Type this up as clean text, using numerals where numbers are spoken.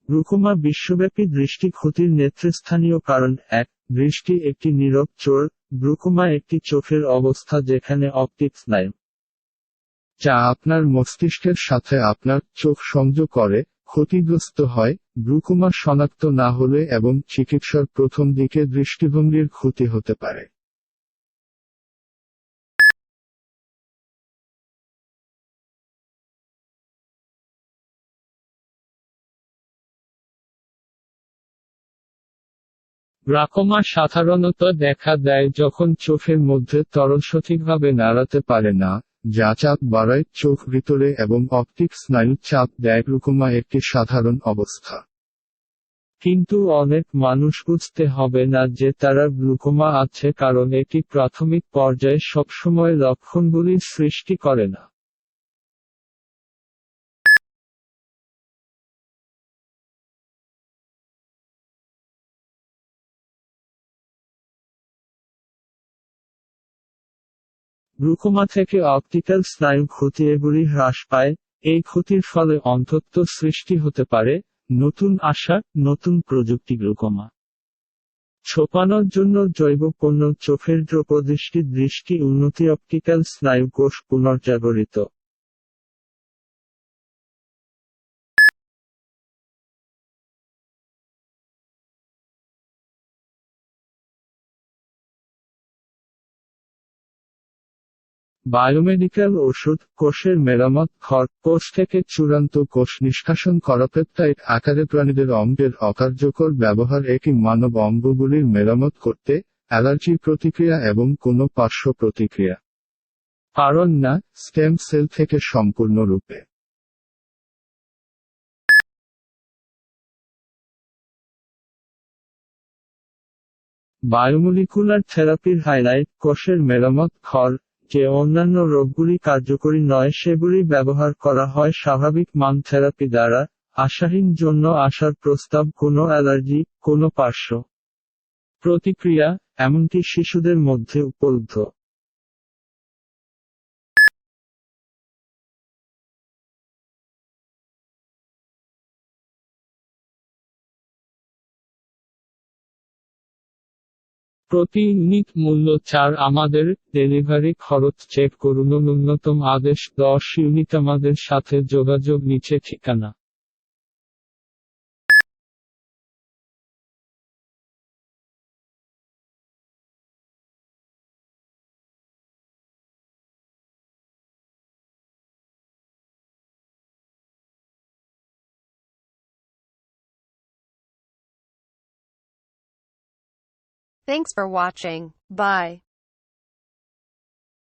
Glaucoma বিশ্বব্যাপী দৃষ্টি ক্ষতির নেতৃস্থানীয় কারণ। 1. দৃষ্টি একটি নীরব চোর। গ্লুকোমা একটি চোখের অবস্থা যেখানে অপটিক স্নায়ু, যা আপনার মস্তিষ্কের সাথে আপনার চোখ সংযোগ করে, ক্ষতিগ্রস্ত হয়। গ্লুকোমা শনাক্ত না হলে এবং চিকিৎসার প্রথম দিকে দৃষ্টিভঙ্গির ক্ষতি হতে পারে। গ্লাকোমা সাধারণত দেখা দেয় যখন চোখের মধ্যে তরল সঠিকভাবে নাড়াতে পারে না, যা চাপ বাড়ায় চোখ ভিতরে এবং অপটিক স্নায়ু চাপ দেয়। গ্লুকোমা একটি সাধারণ অবস্থা, কিন্তু অনেক মানুষ বুঝতে হবে না যে তারা গ্লুকোমা আছে কারণ এটি প্রাথমিক পর্যায়ে সবসময় লক্ষণগুলির সৃষ্টি করে না। গ্লুকোমা থেকে অপটিক্যাল স্নায়ু ক্ষতি এগুলি হ্রাস পায়। এই ক্ষতির ফলে অন্ধত্ব সৃষ্টি হতে পারে। নতুন আশা, নতুন প্রযুক্তি। গ্লুকোমা ছোপানোর জন্য জৈব পণ্য, চোখের দ্রুপদৃষ্টি, দৃষ্টি উন্নতি, অপটিক্যাল স্নায়ু কোষ পুনর্জাগরিত। বায়োমেডিক্যাল ওষুধ, কোষের মেরামত, কোষ থেকে চূড়ান্ত কোষ নিষ্কাশন করা। পেপটাইড আকারে প্রাণীদের অঙ্গের অকার্যকর ব্যবহার একই মানব অঙ্গগুলির মেরামত করতে, অ্যালার্জি প্রতিক্রিয়া এবং কোনো পার্শ্ব প্রতিক্রিয়া কারণ না, স্টেম সেল থেকে সম্পূর্ণরূপে। বায়োমলিকুলার থেরাপির হাইলাইট, কোষের মেরামত, যে অন্যান্য রোগগুলি কার্যকরী নয় সেগুলি ব্যবহার করা হয় স্বাভাবিক মান থেরাপি দ্বারা। আশাহীন জন্য আসার প্রস্তাব, কোনো অ্যালার্জি, কোনো পার্শ্ব প্রতিক্রিয়া, এমনকি শিশুদের মধ্যে উপলব্ধ। প্রতি ইউনিট মূল্য 4। আমাদের ডেলিভারি খরচ চেক করুন। ন্যূনতম আদেশ 10 ইউনিট। আমাদের সাথে যোগাযোগ। নিচে ঠিকানা। Thanks for watching. Bye.